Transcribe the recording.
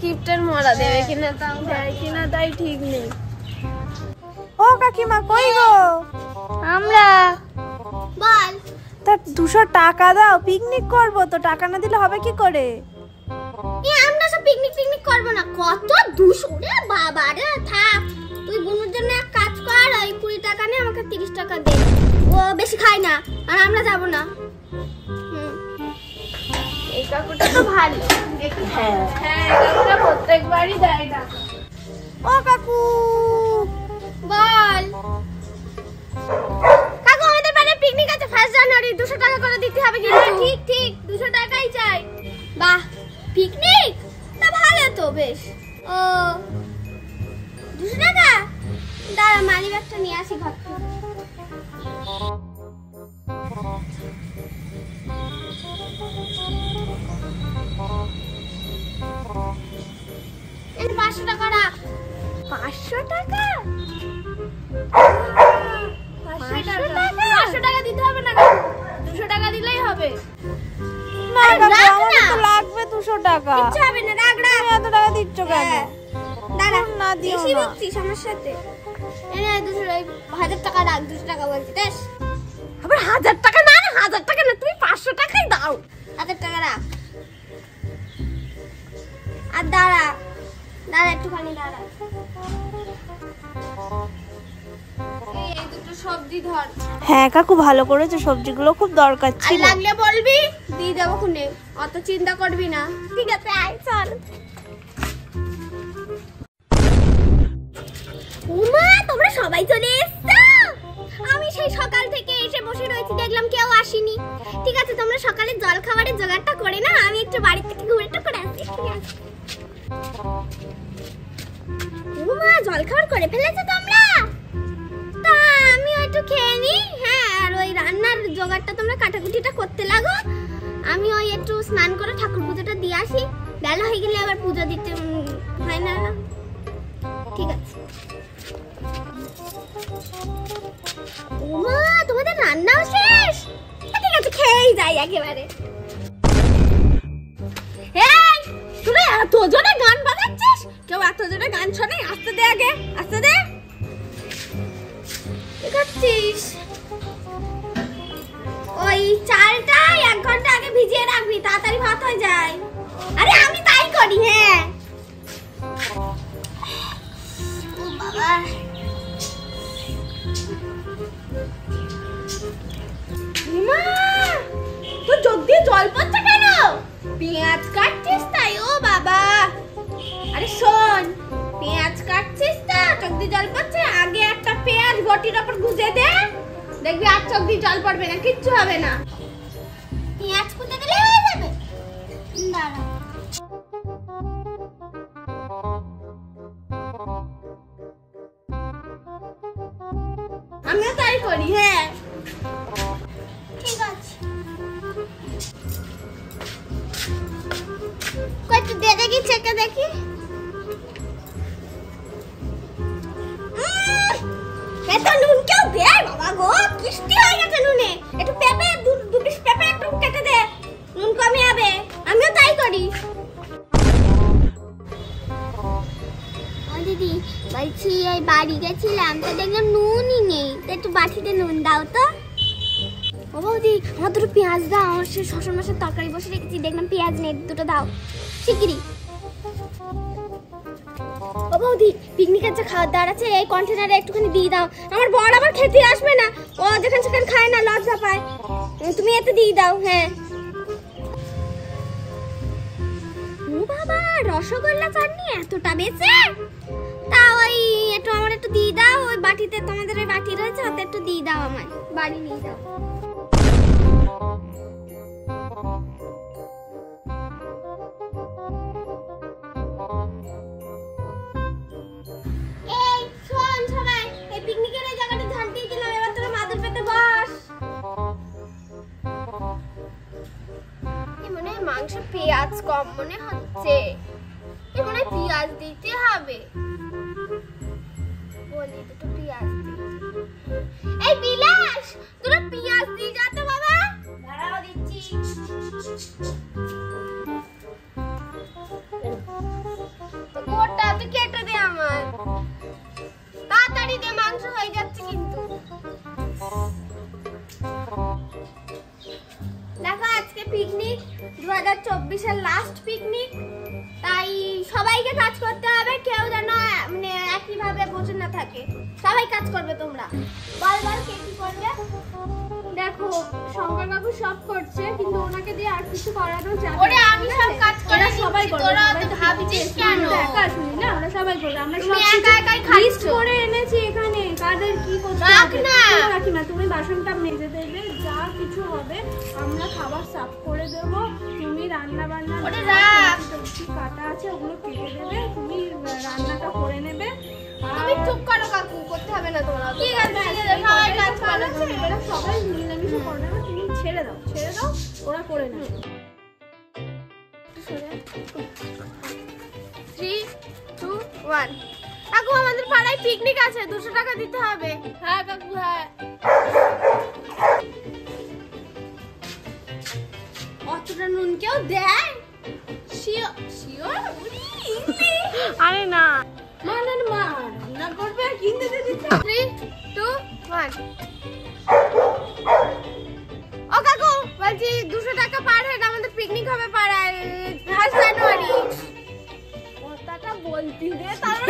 কিপ্টের মরা দেবে কিনা তাও দেয় কিনা তাই ঠিক নেই। ও কাকিমা কই গো? আমরা বল। তা 200 টাকা দাও, পিকনিক করব তো, টাকা না দিলে হবে কি করে? আমরা সব পিকনিক করব না, কত 200 রে বাবা রে। থাক, তুই বোনের জন্য এক কাজ কর, ওই 20 টাকা নিয়ে আমাকে 30 টাকা দে। ও বেশি খায় না, আর আমরা যাব না। এই কাকুটা তো ভালো। হ্যাঁ হ্যাঁ, কাকুটা প্রত্যেকবারই দেয় টাকা। ও কাকু বল। কাকু আমাদের বাড়ি পিকনিক আছে 1 জানুয়ারি, 200 টাকা করে দিতে হবে কিন্তু। ঠিক ঠিক 200 টাকাই চাই। বাহ, পিকনিক তা ভালো তো, বেশ। ও 200 টাকা, দাঁড়া মানি ব্যাগটা নিয়ে আসি ঘর থেকে। 500 টাকা রাখ। 500 টাকা? 500 টাকা দিতে হবে না, 200 টাকা দিলেই হবে। না কাকু, আমাদের তো লাগবে 200 টাকা। কিচ্ছু হবে না, রাখ রাখ। এত টাকা দিচ্ছ কেন? দাঁড়া, না দিও বেশি না। বলছিস আমার সাথে। এনে 1000 টাকা রাখ, 200 টাকা বলছি দেখ। আবার 1000 টাকা না, 1000 টাকা না, তুমি 500 টাকাই দাও। 1000 টাকা রাখ। আর দাঁড়া একটুখানি দাঁড়া। এই দুটো সবজি ধর। হ্যাঁ কাকু, ভালো করেছো, সবজিগুলো খুব দরকার আর ছিল। লাগলে বলবি, দিয়ে দেবো খুনে, অত চিন্তা করবি না। ঠিক আছে, আয় চল। উমা, তোমরা সবাই চলে এসছো? আমি সেই সকাল থেকে এসে বসে রয়েছি, দেখলাম কেউ আসেনি। ঠিক আছে, তোমরা সকালে জল খাবারের জোগাড়টা করে না, আমি একটু বাড়ি থেকে ঘুরে টুকরে আসছি। ঠিক আছে। উমা, জল খাবার করে ফেলেছো তোমরা? তা আমি একটু খেয়ে নি। হ্যাঁ, আর ওই রান্নার জোগাড়টা তোমরা কাটাকুটিটা করতে লাগো। আমি ওই একটু স্নান করে ঠাকুর পুজোটা দিয়ে আসি, বেলা হয়ে গেলে আবার পুজো দিতে হয় না। ঠিক আছে। ওমা, তোমাদের রান্নাও শেষ? ঠিক আছে, খেয়েই যাই একেবারে। এই, তুই এত জোরে গান বাজাচ্ছিস? কেউ এত জোরে গান শোনে? আস্তে দে, আগে আস্তে দে। কি করছিস? ওই চালটা 1 ঘন্টা আগে ভিজিয়ে রাখবি, তাড়াতাড়ি ভাত হয়ে যায়। আরে আমি তাই করি। হ্যাঁ, ও বাবা, মা তো চোখ দিয়ে জল পড়ছে কেন? পেঁয়াজ কাটছিস তাই? ও বাবা, আরে শোন, পেঁয়াজ কাটছিস তা চোখ দিয়ে জল পড়ছে? আগে একটা পেঁয়াজ বটির উপর গুজে দে, দেখবি আর চোখ দিয়ে জল পড়বে না, কিচ্ছু হবে না। পেঁয়াজ কুটে দিলে হয়ে যাবে। দাঁড়া, আমিও তাই করি। হ্যাঁ, ঠিক আছে। কত দে দেখি, চেকে দেখি। এত নুন কেউ দেয় বাবা গো? কিষ্টি হয়ে গেছে নুনে। একটু পেঁপে, 2 পিস পেঁপে একটু কেটে দে, নুন কমে যাবে। আমিও তাই করি। দিদি বলছি, ওই বাড়ি গেছিলাম তো দেখলাম নুনই নেই, তো একটু বাটিতে নুন দাও তো। ও বৌদি, আমার 2 পেঁয়াজ দাও, আমার সে শ্বশুর মাসের তরকারি বসে রেখেছি, দেখলাম পেঁয়াজ নেই, 2টো দাও শিগগিরি। ও বৌদি, পিকনিকের যে খাওয়ার দাওয়ার আছে, এই কন্টেনারে একটুখানি দিয়ে দাও। আমার বর আবার খেতে আসবে না, ও যেখানে সেখানে খায় না, লজ্জা পায়। তুমি এতে দিয়ে দাও। হ্যাঁ। ও বাবা, রসগোল্লা চাটনি এতটা বেশি? তা ওই একটু আমার একটু দিয়ে দাও, ওই বাটিতে, তোমাদের ওই বাটি রয়েছে, ওতে একটু দিয়ে দাও, আমার বাড়ি নিয়ে যাও। এই শোন সবাই, এই পিকনিকের এই জায়গাটা ঝাড় দিয়ে দিলাম, এবার তোরা মাদুর পেতে বস। মনে হয় মাংস পেঁয়াজ কম মনে হচ্ছে, মনে হয় পেঁয়াজ দিতে হবে। বলি 2টো পেঁয়াজ দি। এই বিলাস, তোরা পেঁয়াজ দিয়ে যা তো বাবা। দাঁড়াও, দিচ্ছি। 2024-এর লাস্ট পিকনিক, তাই সবাইকে কাজ করতে হবে, কেউ যেন মানে একইভাবে বসে না থাকে, সবাই কাজ করবে। তোমরা বল কে কি করবে? দেখো শঙ্কর বাবু সব করছে, কিন্তু ওনাকে দিয়ে আর কিছু করানো যাবে না। ওরে আমি সব কাজ করে সবাই দিচ্ছি, করবে, তোরা সবাই তো তো ভাবছিস কেন? একা শুনি না, আমরা সবাই করবে। আমরা তুমি সব একা একাই লিস্ট খাচ্ছ। করে এনেছি এখানে, কাদের কি করতে রাখ হবে। না। কোনো রাখি না, তুমি বাসনটা মেজে দেবে, যা কিছু হবে আমরা খাবার সার্ভ করে দেব। তুমি রান্না বান্না ওরে রাখ। সবজি কাটা আছে ওগুলো কেটে দেবে, তুমি রান্নাটা করে নেবে। তুমি চুপ করো কাকু, করতে হবে না তোমরা। ঠিক আছে সবাই কাজ করো। এবারে সবাই মিলেমিশে করে নেবে, তুমি ছেড়ে দাও ওরা করে নেবে। 3, 2, 1। কাকু আমাদের পাড়ায় পিকনিক আছে, 200 টাকা দিতে হবে। হ্যাঁ কাকু, হ্যাঁ। অতটা নুন কেউ দেয়? শিওর? আরে না মানের মা রান্না করবে আর কিনতে দিতে। 3, 2, 1। ও কাকু বলছি 200 টাকা পার হেড আমাদের পিকনিক হবে পাড়ায় 1 জানুয়ারি। কথাটা বলতি রে, তারপর